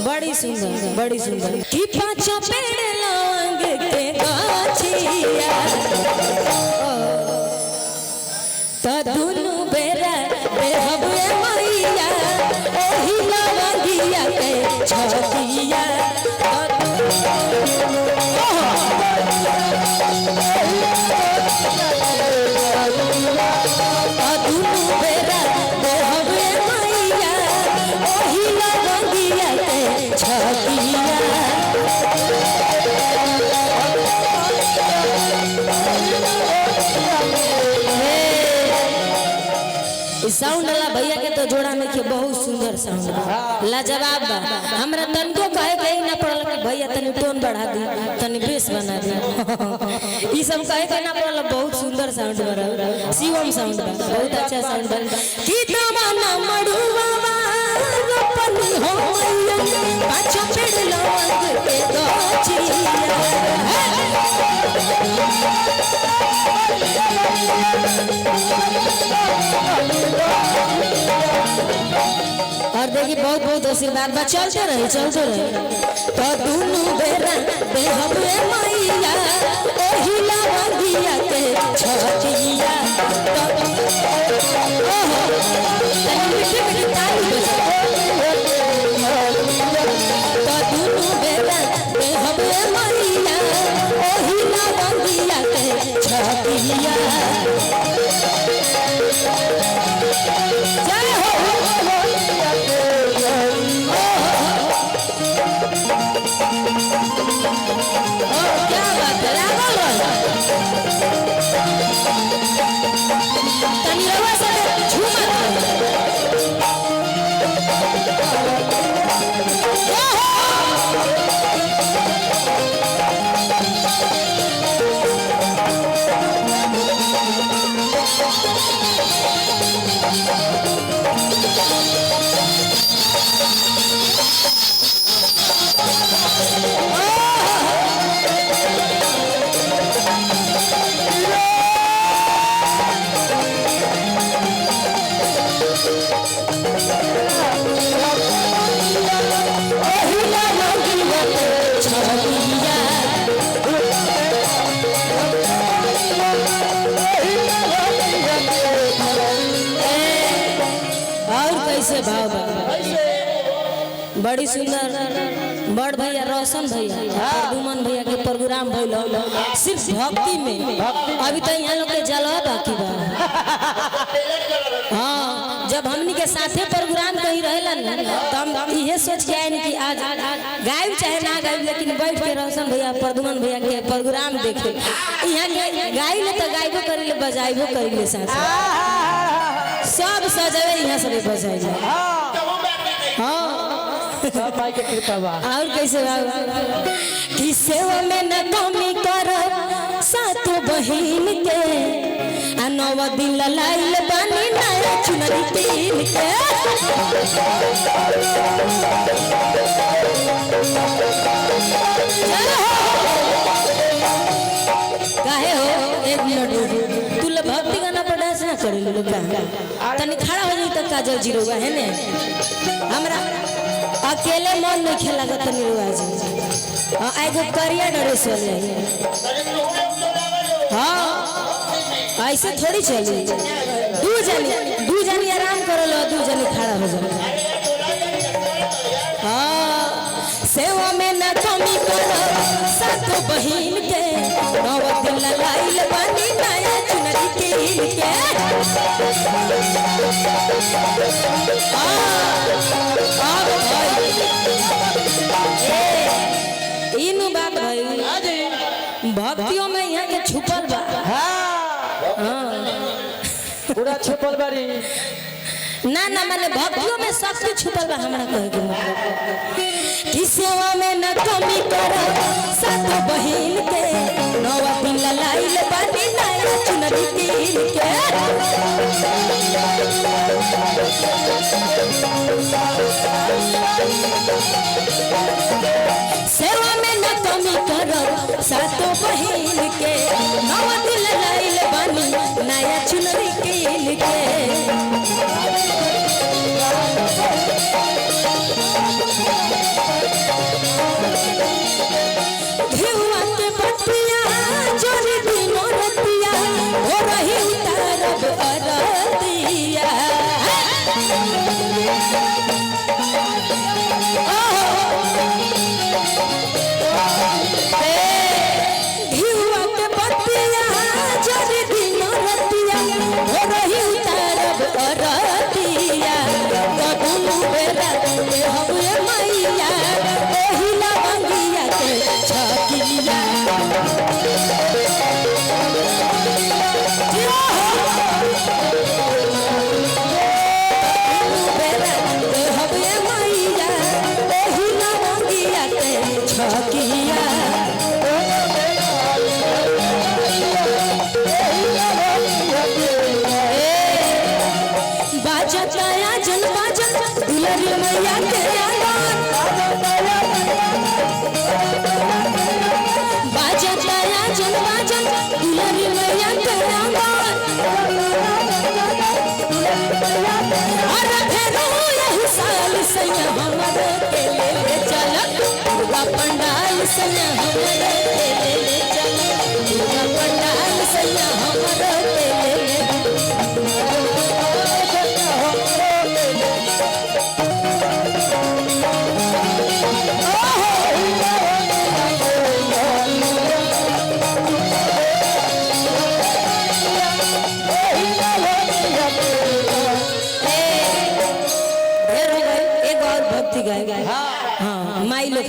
बड़ी सुंदर बड़ी सुंदर कि पाँच पेड़ लौंग के गाछिया तो दुनु बेरा बेहबे मैया ओही लवंगिया के छतिया दुनु बेरा बेहबे मैया ओही लवंगिया के छतिया साउंड वाला भैया के तो जोड़ा में के बहुत सुंदर साउंड लाजवाब बा। हमरा तनको कहे के ना पड़ल कि भैया तनी टोन बढ़ा दी तनी बेस बना दी ई सब कहे के ना पड़ल। बहुत सुंदर साउंड बा शिवम साउंड बा बहुत अच्छा साउंड बा कि तमन्ना मड़ुआ रोपनी हो मैया पाँच पेड़ लौंग के गाछिया और देखिए बहुत बहुत आशीर्वाद बा चलते रहे तो दुनु बेरा बेहबे मैया ओही लवंगिया के छतिया ओहो मीठी मीठी ताली तो दुनु बेरा बेहबे मैया ओही लवंगिया के छतिया जय हो क्या बात है तनी रवा से झूमा कैसे भाव बड़ी सुंदर बड़ भैया रोशन भैया दुमन भैया के प्रोग्राम भइल सिर्फ भक्ति में अभी तो यहाँ लोग के जलवा बाकी बा। हाँ जब हमनी के साथे प्रोग्राम कहीं रहेला ना तो हम ये सोच के आए कि आज गायब चाहे ना गायब लेकिन बैठ के रोशन भैया प्रदुमन भैया के प्रोग्राम देखे यहाँ गाइले तो गायबो करिले बजाइबो करिले साथ सब सजावे यहाँ सब बजाइले। हाँ माई के कृपा बा और कैसे कि सेवा में न कमी कर सातो बहिन के आ नव दिन लाइल बानी नया चुनरी तीन के काहे हो एक मिनट तू लोग भक्ति गाना पर डांस ना करे लो का तनी खड़ा हो जाई त काजल जीरो है ने हमरा अकेले मन नहीं खेला गत निर्वाज एगो करिया ड्रेस वाले हाँ ऐसे थोड़ी चली दू जनी आराम कर लो दू जनी खड़ा हो जाओ। हाँ सेवा में न कमी करो सात बहिन के नव दिन लाइल बानी नया चुनरी तीन के इनु बात भाई भक्तियों में यहाँ के छुपल बा। हाँ पूरा छुपल बारी ना ना माने भक्तियों में सब कुछ छुपल बा हमरा कहे के मतलब कि सेवा में न कमी कर सात बहिन के नवा दिन लाइल बानी नया चुनरी कीन के सेवा में न कमी कर सात बहिन के नवा दिन लाइल बानी नया चुनरी कीन के धिवा के बतिया जोरी दिनो रतिया हो रही उतारब अरतिया धिवा के बतिया जोरी दिनो रतिया हो रही उतारब अरतिया कबू बेरा के हवे मैया ओही लवंगिया के छकिया बेरा के हवे मैया ओही लवंगिया के छकिया बाजताया जन बाजत दुलरी मैया के आंगन बाजताया जन बाजत दुलरी मैया के आंगन और फेरो यही साल सैया हमरे के ले चलत दुर्गा पंडाल सैया हमरे के ले चलत दुर्गा पंडाल सैया हमरे के ले हाँ माई लोग